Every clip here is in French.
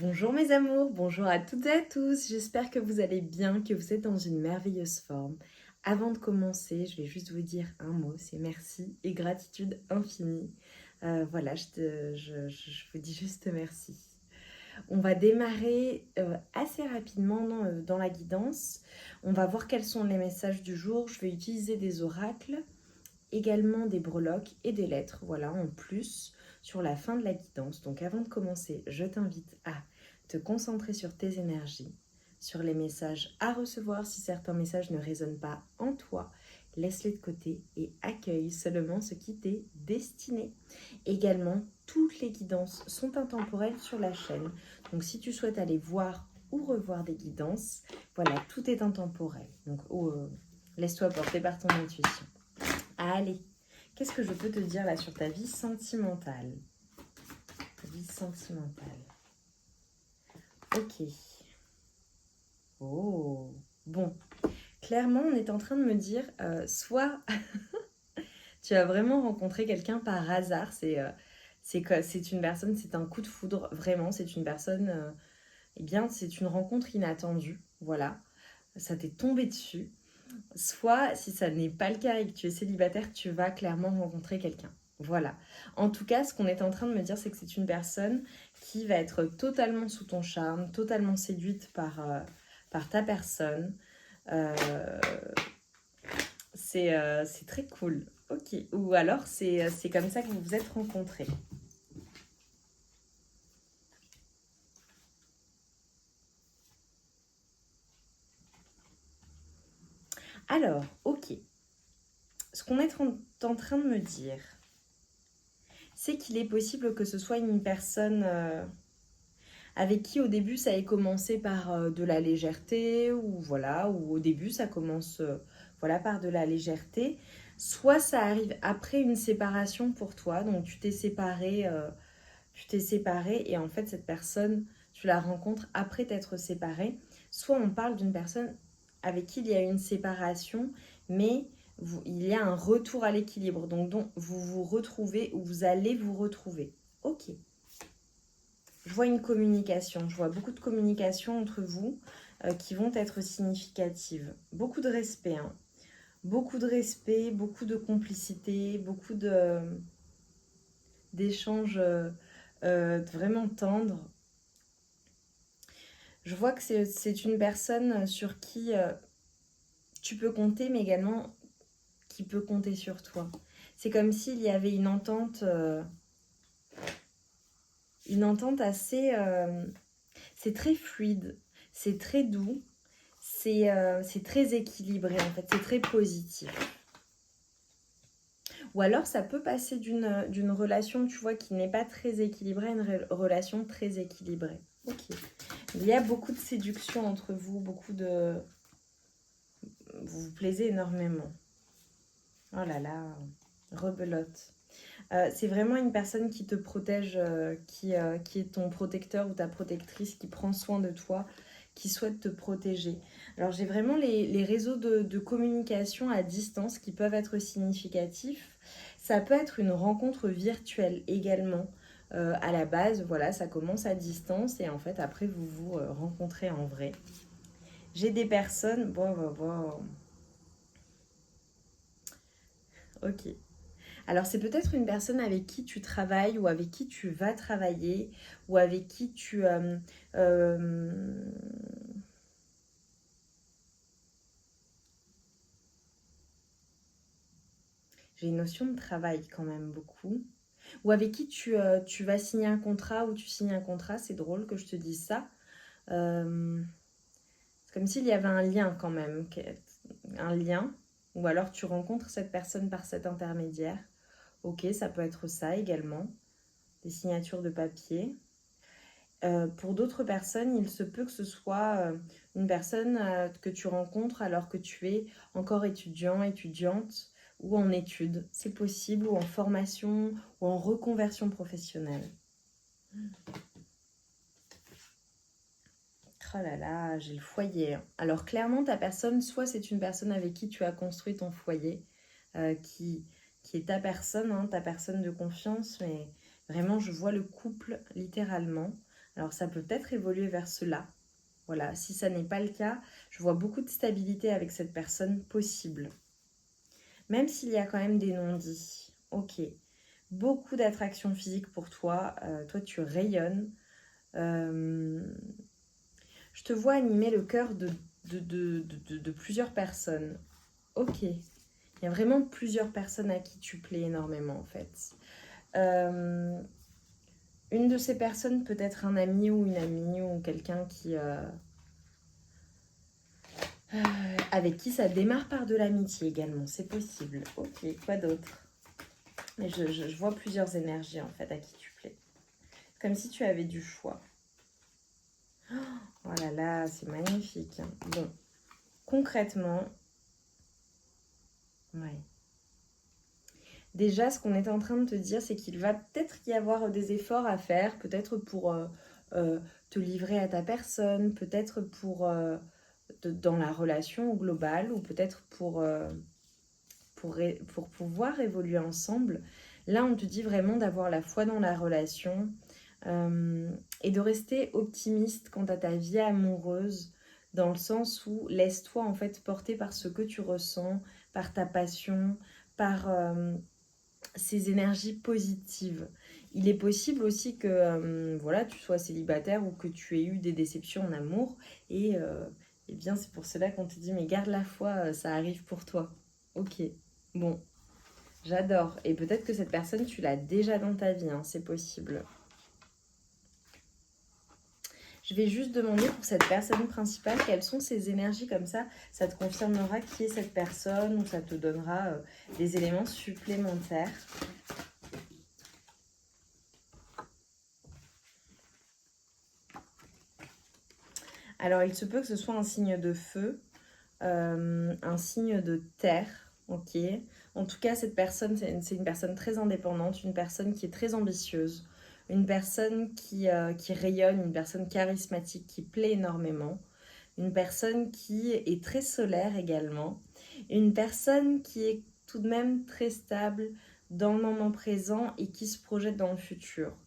Bonjour mes amours, bonjour à toutes et à tous, j'espère que vous allez bien, que vous êtes dans une merveilleuse forme. Avant de commencer, je vais juste vous dire un mot, c'est merci et gratitude infinie. Voilà, je vous dis juste merci. On va démarrer assez rapidement dans la guidance. On va voir quels sont les messages du jour. Je vais utiliser des oracles, également des breloques et des lettres, voilà, en plus sur la fin de la guidance. Donc avant de commencer, je t'invite à te concentrer sur tes énergies, sur les messages à recevoir. Si certains messages ne résonnent pas en toi, laisse-les de côté et accueille seulement ce qui t'est destiné. Également, toutes les guidances sont intemporelles sur la chaîne. Donc si tu souhaites aller voir ou revoir des guidances, voilà, tout est intemporel. Donc laisse-toi porter par ton intuition. Allez, qu'est-ce que je peux te dire là sur ta vie sentimentale? Ta vie sentimentale. Ok. Oh. Bon. Clairement, on est en train de me dire, soit tu as vraiment rencontré quelqu'un par hasard, c'est une personne, c'est un coup de foudre, vraiment, c'est une personne, eh bien, c'est une rencontre inattendue, voilà, ça t'est tombé dessus. Soit, si ça n'est pas le cas et que tu es célibataire, tu vas clairement rencontrer quelqu'un. Voilà. En tout cas, ce qu'on est en train de me dire, c'est que c'est une personne qui va être totalement sous ton charme, totalement séduite par ta personne. Euh, c'est très cool. Ok. Ou alors, c'est comme ça que vous vous êtes rencontrés. Alors, ok. Ce qu'on est en train de me dire, c'est qu'il est possible que ce soit une personne avec qui au début ça ait commencé par de la légèreté, ou voilà, ou au début ça commence voilà, par de la légèreté. Soit ça arrive après une séparation pour toi, donc tu t'es séparé et en fait cette personne, tu la rencontres après t'être séparé. Soit on parle d'une personne avec qui il y a eu une séparation, mais il y a un retour à l'équilibre, donc vous vous retrouvez ou vous allez vous retrouver. Ok. Je vois une communication, je vois beaucoup de communication entre vous qui vont être significatives. Beaucoup de respect, hein. Beaucoup de respect, beaucoup de complicité, d'échanges vraiment tendres. Je vois que c'est une personne sur qui tu peux compter, mais également qui peut compter sur toi. C'est comme s'il y avait une entente assez... c'est très fluide, c'est très doux, c'est très équilibré en fait, c'est très positif. Ou alors ça peut passer d'une relation, tu vois, qui n'est pas très équilibrée à une relation très équilibrée. Ok. Il y a beaucoup de séduction entre vous, vous vous plaisez énormément. Oh là là, rebelote. C'est vraiment une personne qui te protège, qui est ton protecteur ou ta protectrice, qui prend soin de toi, qui souhaite te protéger. Alors j'ai vraiment les réseaux de communication à distance qui peuvent être significatifs. Ça peut être une rencontre virtuelle également. À la base, voilà, ça commence à distance et en fait après vous vous rencontrez en vrai. J'ai des personnes, bon. Ok. Alors c'est peut-être une personne avec qui tu travailles ou avec qui tu vas travailler ou avec qui tu... euh, j'ai une notion de travail quand même beaucoup. Ou avec qui tu vas signer un contrat ou tu signes un contrat, c'est drôle que je te dise ça. Euh, c'est comme s'il y avait un lien quand même, un lien. Ou alors tu rencontres cette personne par cet intermédiaire. Ok, ça peut être ça également. Des signatures de papier. Pour d'autres personnes, il se peut que ce soit une personne que tu rencontres alors que tu es encore étudiant, étudiante ou en études. C'est possible, ou en formation ou en reconversion professionnelle. Oh là là, j'ai le foyer. Alors clairement, ta personne, soit c'est une personne avec qui tu as construit ton foyer, euh, qui, qui est ta personne, hein, ta personne de confiance, mais vraiment, je vois le couple littéralement. Alors ça peut peut-être évoluer vers cela. Voilà, si ça n'est pas le cas, je vois beaucoup de stabilité avec cette personne possible. Même s'il y a quand même des non-dits. Ok. Beaucoup d'attraction physique pour toi. Toi, tu rayonnes. Je te vois animer le cœur de plusieurs personnes. Ok. Il y a vraiment plusieurs personnes à qui tu plais énormément, en fait. Une de ces personnes peut être un ami ou une amie ou quelqu'un qui... avec qui ça démarre par de l'amitié également, c'est possible. Ok, quoi d'autre? Mais je vois plusieurs énergies en fait à qui tu plais. Comme si tu avais du choix. Oh là là, c'est magnifique. Bon, concrètement, ouais. Déjà, ce qu'on est en train de te dire, c'est qu'il va peut-être y avoir des efforts à faire, peut-être pour te livrer à ta personne, peut-être pour dans la relation globale, ou peut-être pour pouvoir évoluer ensemble. Là, on te dit vraiment d'avoir la foi dans la relation et de rester optimiste quant à ta vie amoureuse, dans le sens où laisse-toi en fait porter par ce que tu ressens, par ta passion, par ces énergies positives. Il est possible aussi que voilà, tu sois célibataire ou que tu aies eu des déceptions en amour et eh bien c'est pour cela qu'on te dit mais garde la foi, ça arrive pour toi. Ok, bon, j'adore. Et peut-être que cette personne, tu l'as déjà dans ta vie, hein, c'est possible. Je vais juste demander pour cette personne principale, quelles sont ses énergies comme ça te confirmera qui est cette personne ou ça te donnera des éléments supplémentaires. Alors, il se peut que ce soit un signe de feu, un signe de terre, ok. En tout cas, cette personne, c'est une personne très indépendante, une personne qui est très ambitieuse, une personne qui rayonne, une personne charismatique, qui plaît énormément, une personne qui est très solaire également, une personne qui est tout de même très stable dans le moment présent et qui se projette dans le futur.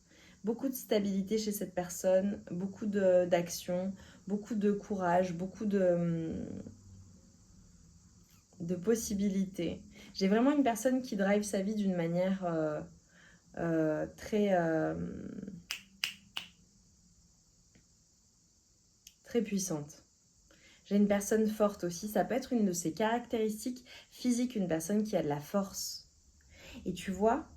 Beaucoup de stabilité chez cette personne, beaucoup d'action, beaucoup de courage, beaucoup de possibilités. J'ai vraiment une personne qui drive sa vie d'une manière très puissante. J'ai une personne forte aussi, ça peut être une de ses caractéristiques physiques, une personne qui a de la force. Et tu vois,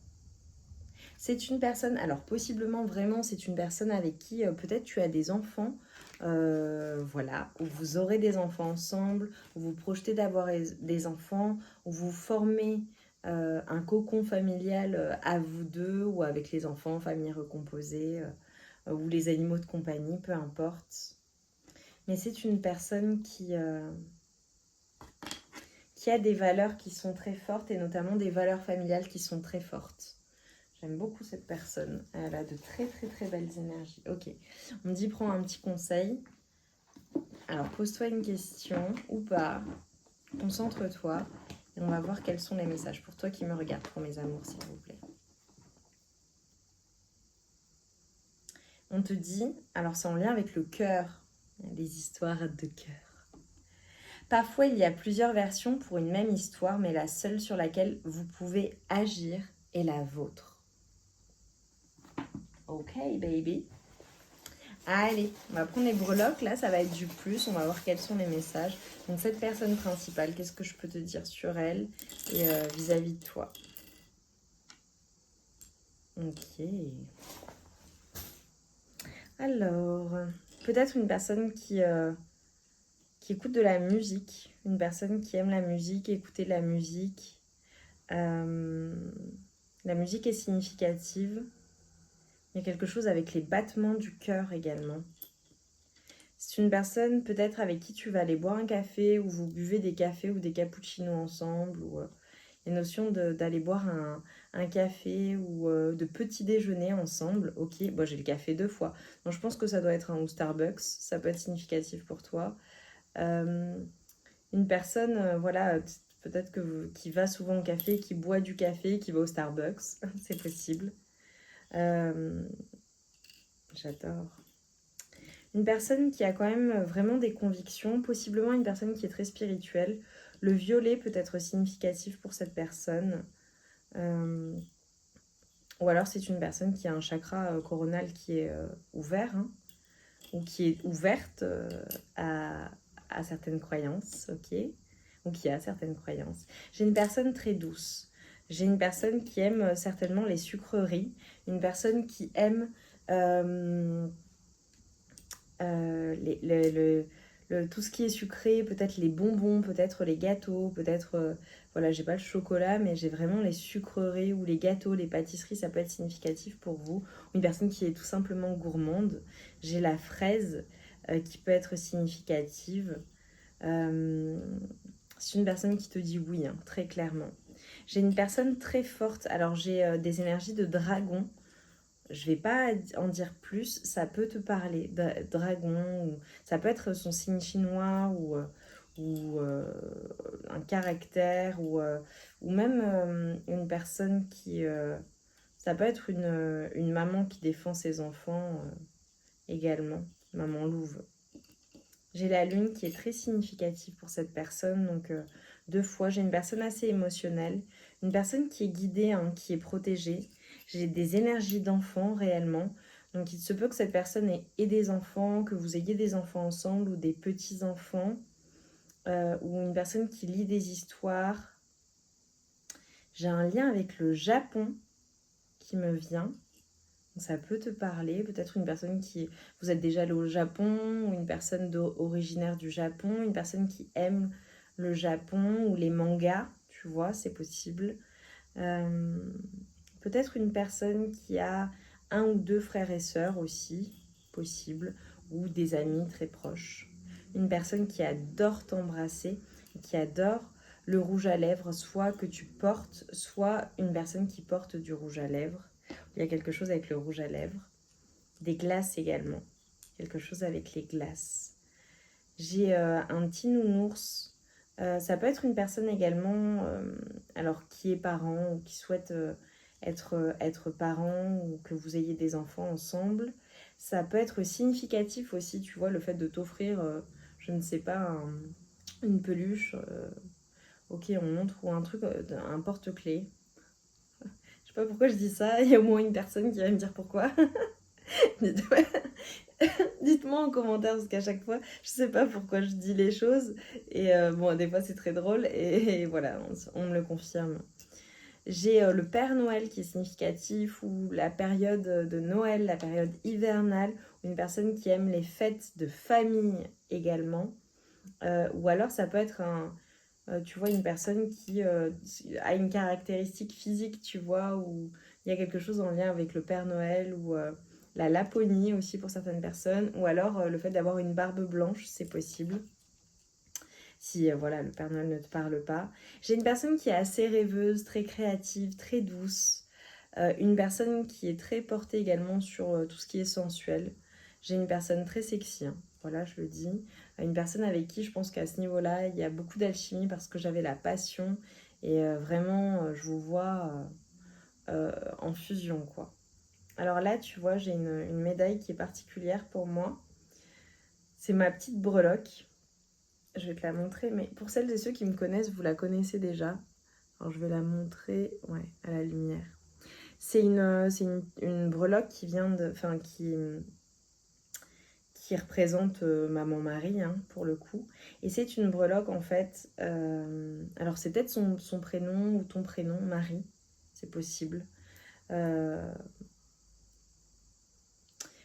c'est une personne, alors possiblement vraiment c'est une personne avec qui peut-être tu as des enfants, voilà, où vous aurez des enfants ensemble, où vous projetez d'avoir des enfants, où vous formez un cocon familial à vous deux ou avec les enfants, famille recomposée, ou les animaux de compagnie, peu importe. Mais c'est une personne qui a des valeurs qui sont très fortes et notamment des valeurs familiales qui sont très fortes. J'aime beaucoup cette personne. Elle a de très très très belles énergies. Ok, on me dit prends un petit conseil. Alors pose-toi une question ou pas. Concentre-toi et on va voir quels sont les messages pour toi qui me regarde, pour mes amours s'il vous plaît. On te dit, alors c'est en lien avec le cœur, les histoires de cœur. Parfois il y a plusieurs versions pour une même histoire, mais la seule sur laquelle vous pouvez agir est la vôtre. Ok baby. Allez, on va prendre les breloques, là ça va être du plus, on va voir quels sont les messages. Donc cette personne principale, qu'est-ce que je peux te dire sur elle et vis-à-vis de toi? Ok. Alors, peut-être une personne qui écoute de la musique, une personne qui aime la musique, écouter de la musique. La musique est significative. Il y a quelque chose avec les battements du cœur également. C'est une personne peut-être avec qui tu vas aller boire un café ou vous buvez des cafés ou des cappuccinos ensemble. Ou la notion d'aller boire un café ou de petit déjeuner ensemble. Ok, bon, j'ai le café 2 fois. Donc je pense que ça doit être un ou Starbucks. Ça peut être significatif pour toi. Une personne, voilà, peut-être qui va souvent au café, qui boit du café, qui va au Starbucks. C'est possible. J'adore. Une personne qui a quand même vraiment des convictions, possiblement une personne qui est très spirituelle. Le violet peut être significatif pour cette personne. Ou alors c'est une personne qui a un chakra coronal qui est ouvert, hein, ou qui est ouverte à certaines croyances, ok, ou qui a certaines croyances. J'ai une personne très douce. J'ai une personne qui aime certainement les sucreries, une personne qui aime tout ce qui est sucré, peut-être les bonbons, peut-être les gâteaux, peut-être, voilà, j'ai pas le chocolat, mais j'ai vraiment les sucreries ou les gâteaux, les pâtisseries, ça peut être significatif pour vous. Une personne qui est tout simplement gourmande. J'ai la fraise qui peut être significative. C'est une personne qui te dit oui, hein, très clairement. J'ai une personne très forte, alors j'ai des énergies de dragon. Je vais pas en dire plus, ça peut te parler. Dragon, ou ça peut être son signe chinois ou un caractère ou même une personne qui... ça peut être une maman qui défend ses enfants également, maman louve. J'ai la lune qui est très significative pour cette personne, donc 2 fois. J'ai une personne assez émotionnelle, une personne qui est guidée, hein, qui est protégée. J'ai des énergies d'enfant réellement, donc il se peut que cette personne ait des enfants, que vous ayez des enfants ensemble ou des petits-enfants, ou une personne qui lit des histoires. J'ai un lien avec le Japon qui me vient. Ça peut te parler, peut-être une personne qui... Vous êtes déjà allé au Japon, ou une personne originaire du Japon, une personne qui aime le Japon, ou les mangas, tu vois, c'est possible. Peut-être une personne qui a 1 ou 2 frères et sœurs aussi, possible, ou des amis très proches. Une personne qui adore t'embrasser, qui adore le rouge à lèvres, soit que tu portes, soit une personne qui porte du rouge à lèvres. Il y a quelque chose avec le rouge à lèvres. Des glaces également. Quelque chose avec les glaces. J'ai un petit nounours. Ça peut être une personne également, alors qui est parent ou qui souhaite être parent ou que vous ayez des enfants ensemble. Ça peut être significatif aussi, tu vois, le fait de t'offrir, je ne sais pas, une peluche. Ok, on montre, ou un truc, un porte-clés. Je sais pas pourquoi je dis ça, il y a au moins une personne qui va me dire pourquoi. Dites-moi en commentaire parce qu'à chaque fois, je sais pas pourquoi je dis les choses. Et bon, des fois c'est très drôle et voilà, on me le confirme. J'ai le Père Noël qui est significatif ou la période de Noël, la période hivernale, ou une personne qui aime les fêtes de famille également. Ou alors ça peut être tu vois, une personne qui a une caractéristique physique, tu vois, où il y a quelque chose en lien avec le Père Noël ou la Laponie aussi pour certaines personnes, ou alors le fait d'avoir une barbe blanche, c'est possible. Si voilà, le Père Noël ne te parle pas. J'ai une personne qui est assez rêveuse, très créative, très douce. Une personne qui est très portée également sur tout ce qui est sensuel. J'ai une personne très sexy, hein. Voilà, je le dis. Une personne avec qui je pense qu'à ce niveau-là, il y a beaucoup d'alchimie parce que j'avais la passion et vraiment, je vous vois en fusion, quoi. Alors là, tu vois, j'ai une médaille qui est particulière pour moi. C'est ma petite breloque. Je vais te la montrer, mais pour celles et ceux qui me connaissent, vous la connaissez déjà. Alors je vais la montrer, ouais, à la lumière. C'est une breloque qui vient de... Enfin, qui représente Maman Marie, hein, pour le coup. Et c'est une breloque, en fait... alors, c'est peut-être son prénom ou ton prénom, Marie. C'est possible.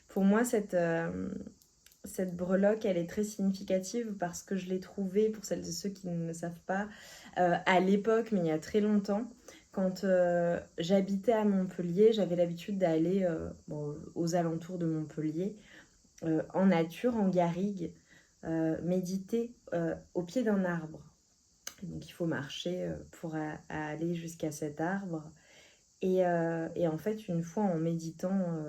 Pour moi, cette breloque, elle est très significative parce que je l'ai trouvée, pour celles et ceux qui ne le savent pas, à l'époque, mais il y a très longtemps, quand j'habitais à Montpellier, j'avais l'habitude d'aller aux alentours de Montpellier, en nature, en garrigue, méditer au pied d'un arbre. Donc il faut marcher pour aller jusqu'à cet arbre. Et en fait, une fois en méditant...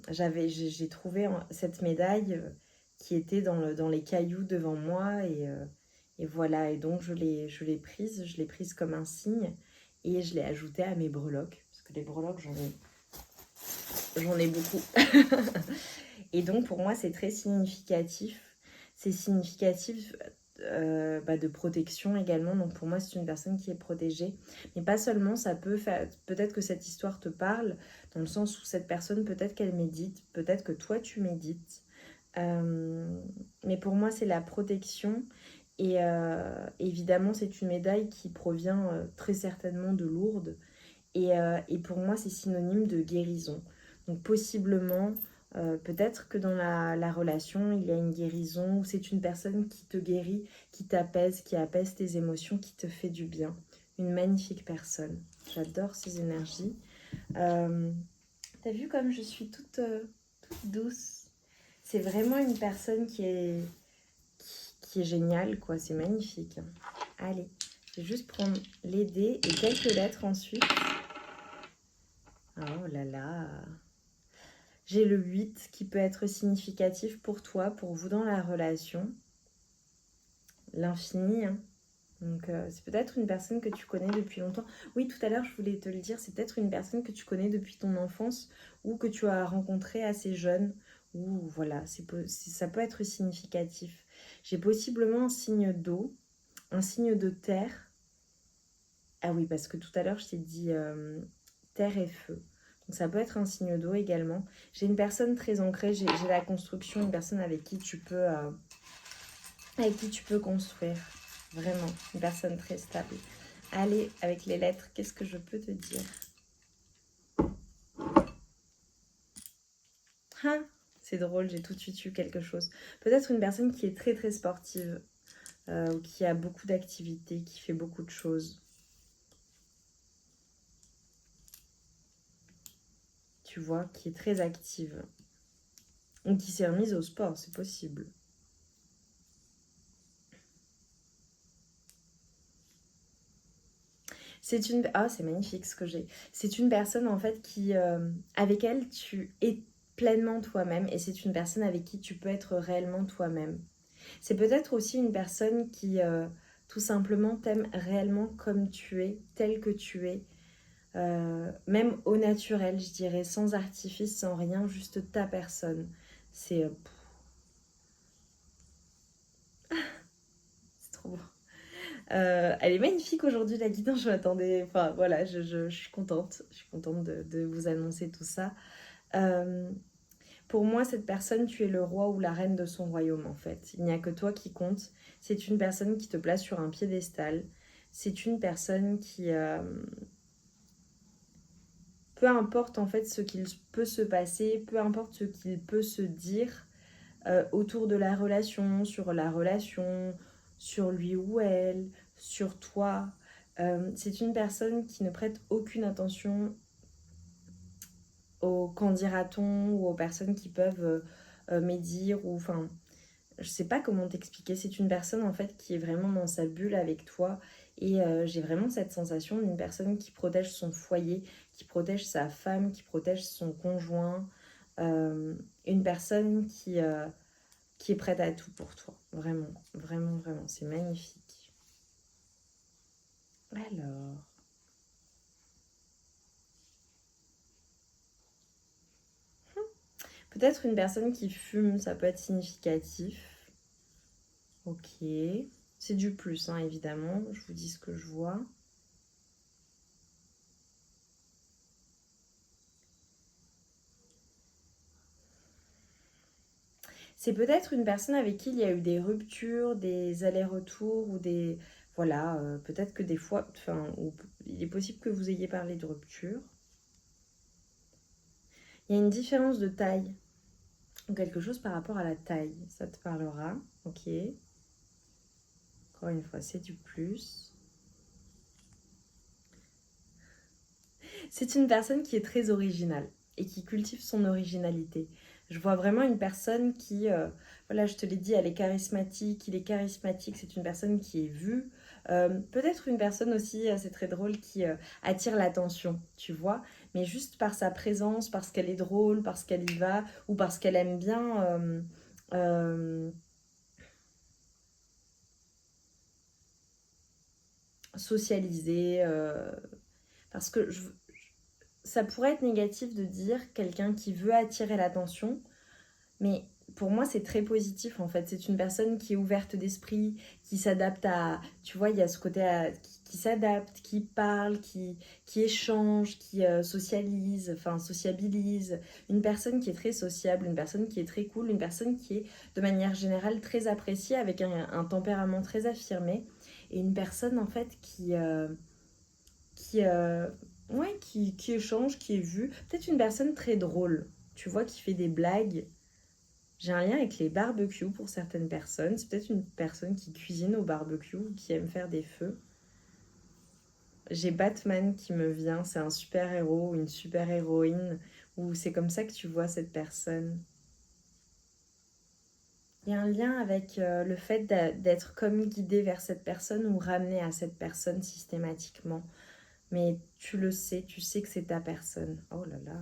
j'ai trouvé cette médaille qui était dans les cailloux devant moi et voilà, et donc je l'ai prise comme un signe et je l'ai ajoutée à mes breloques parce que les breloques j'en ai beaucoup. Et donc pour moi c'est très significatif. C'est significatif de protection également. Donc pour moi c'est une personne qui est protégée. Mais pas seulement, ça peut faire... Peut-être que cette histoire te parle, dans le sens où cette personne, peut-être qu'elle médite, peut-être que toi tu médites. Mais pour moi c'est la protection. Et évidemment c'est une médaille qui provient très certainement de Lourdes. Et pour moi, c'est synonyme de guérison. Donc possiblement, peut-être que dans la relation, il y a une guérison, ou c'est une personne qui te guérit, qui apaise tes émotions, qui te fait du bien. Une magnifique personne. J'adore ces énergies. T'as vu comme je suis toute douce. C'est vraiment une personne qui est géniale, quoi. C'est magnifique. Allez, je vais juste prendre les dés et quelques lettres ensuite. Oh là là. J'ai le 8 qui peut être significatif pour toi, pour vous dans la relation. L'infini. Hein. Donc c'est peut-être une personne que tu connais depuis longtemps. Oui, tout à l'heure, je voulais te le dire, c'est peut-être une personne que tu connais depuis ton enfance ou que tu as rencontré assez jeune. Ou voilà, ça peut être significatif. J'ai possiblement un signe d'eau, un signe de terre. Ah oui, parce que tout à l'heure, je t'ai dit terre et feu. Donc ça peut être un signe d'eau également. J'ai une personne très ancrée, j'ai la construction, une personne avec qui tu peux construire. Vraiment, une personne très stable. Allez, avec les lettres, qu'est-ce que je peux te dire? Ah, c'est drôle, j'ai tout de suite eu quelque chose. Peut-être une personne qui est très très sportive, ou qui a beaucoup d'activités, qui fait beaucoup de choses. Tu vois, qui est très active. Ou qui s'est remise au sport, c'est possible. c'est magnifique ce que j'ai. C'est une personne en fait qui, avec elle, tu es pleinement toi-même et c'est une personne avec qui tu peux être réellement toi-même. C'est peut-être aussi une personne qui, tout simplement, t'aime réellement comme tu es, tel que tu es. Même au naturel, je dirais, sans artifice, sans rien, juste ta personne. C'est c'est trop beau. Elle est magnifique aujourd'hui, la guidance. Je m'attendais. Enfin, voilà, je suis contente. Je suis contente de vous annoncer tout ça. Euh, pour moi, cette personne, tu es le roi ou la reine de son royaume, en fait. Il n'y a que toi qui compte. C'est une personne qui te place sur un piédestal. C'est une personne qui. Peu importe, en fait, ce qu'il peut se passer, peu importe ce qu'il peut se dire autour de la relation, sur lui ou elle, sur toi. C'est une personne qui ne prête aucune attention aux qu'en dira-t-on ou aux personnes qui peuvent médire ou enfin je sais pas comment t'expliquer. C'est une personne en fait qui est vraiment dans sa bulle avec toi et j'ai vraiment cette sensation d'une personne qui protège son foyer, qui protège sa femme, qui protège son conjoint, une personne qui est prête à tout pour toi. Vraiment, vraiment, vraiment, c'est magnifique. Alors, peut-être une personne qui fume, ça peut être significatif. Ok. C'est du plus, hein, évidemment. Je vous dis ce que je vois. C'est peut-être une personne avec qui il y a eu des ruptures, des allers-retours ou des... Voilà, peut-être que des fois... Enfin, il est possible que vous ayez parlé de rupture. Il y a une différence de taille. Ou quelque chose par rapport à la taille. Ça te parlera. Ok. Encore une fois, c'est du plus. C'est une personne qui est très originale et qui cultive son originalité. Je vois vraiment une personne qui, voilà, je te l'ai dit, elle est charismatique, il est charismatique, c'est une personne qui est vue. Peut-être une personne aussi, c'est très drôle, qui attire l'attention, tu vois, mais juste par sa présence, parce qu'elle est drôle, parce qu'elle y va, ou parce qu'elle aime bien socialiser. Parce que ça pourrait être négatif de dire quelqu'un qui veut attirer l'attention, Mais pour moi, c'est très positif en fait. C'est une personne qui est ouverte d'esprit, qui s'adapte à... Tu vois, il y a ce côté qui s'adapte, qui parle, qui échange, qui socialise, enfin sociabilise. Une personne qui est très sociable, une personne qui est très cool, une personne qui est de manière générale très appréciée, avec un tempérament très affirmé. Et une personne en fait qui, ouais, qui échange, qui est vue. Peut-être une personne très drôle, tu vois, qui fait des blagues. J'ai un lien avec les barbecues pour certaines personnes. C'est peut-être une personne qui cuisine au barbecue ou qui aime faire des feux. J'ai Batman qui me vient, c'est un super-héros ou une super-héroïne, ou c'est comme ça que tu vois cette personne. Il y a un lien avec le fait d'être comme guidé vers cette personne ou ramené à cette personne systématiquement. Mais tu le sais, tu sais que c'est ta personne. Oh là là.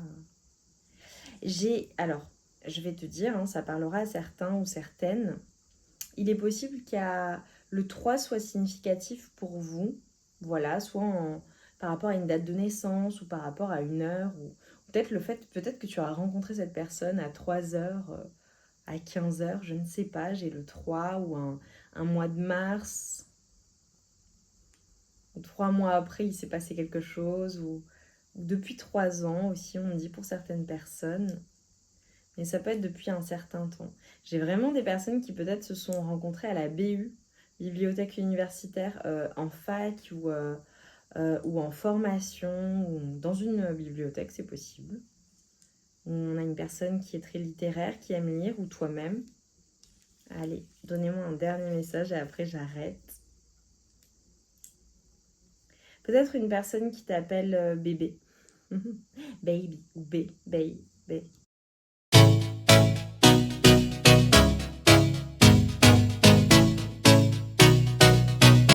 Alors, je vais te dire, hein, ça parlera à certains ou certaines. Il est possible que le 3 soit significatif pour vous, voilà, soit par rapport à une date de naissance ou par rapport à une heure, ou peut-être peut-être que tu auras rencontré cette personne à 3 heures, à 15 heures, je ne sais pas, j'ai le 3 ou un mois de mars, ou 3 mois après il s'est passé quelque chose, ou depuis 3 ans aussi, on me dit pour certaines personnes. Mais ça peut être depuis un certain temps. J'ai vraiment des personnes qui peut-être se sont rencontrées à la BU, bibliothèque universitaire, en fac ou en formation, ou dans une bibliothèque, c'est possible. On a une personne qui est très littéraire, qui aime lire, ou toi-même. Allez, donnez-moi un dernier message et après j'arrête. Peut-être une personne qui t'appelle bébé. Baby ou baby.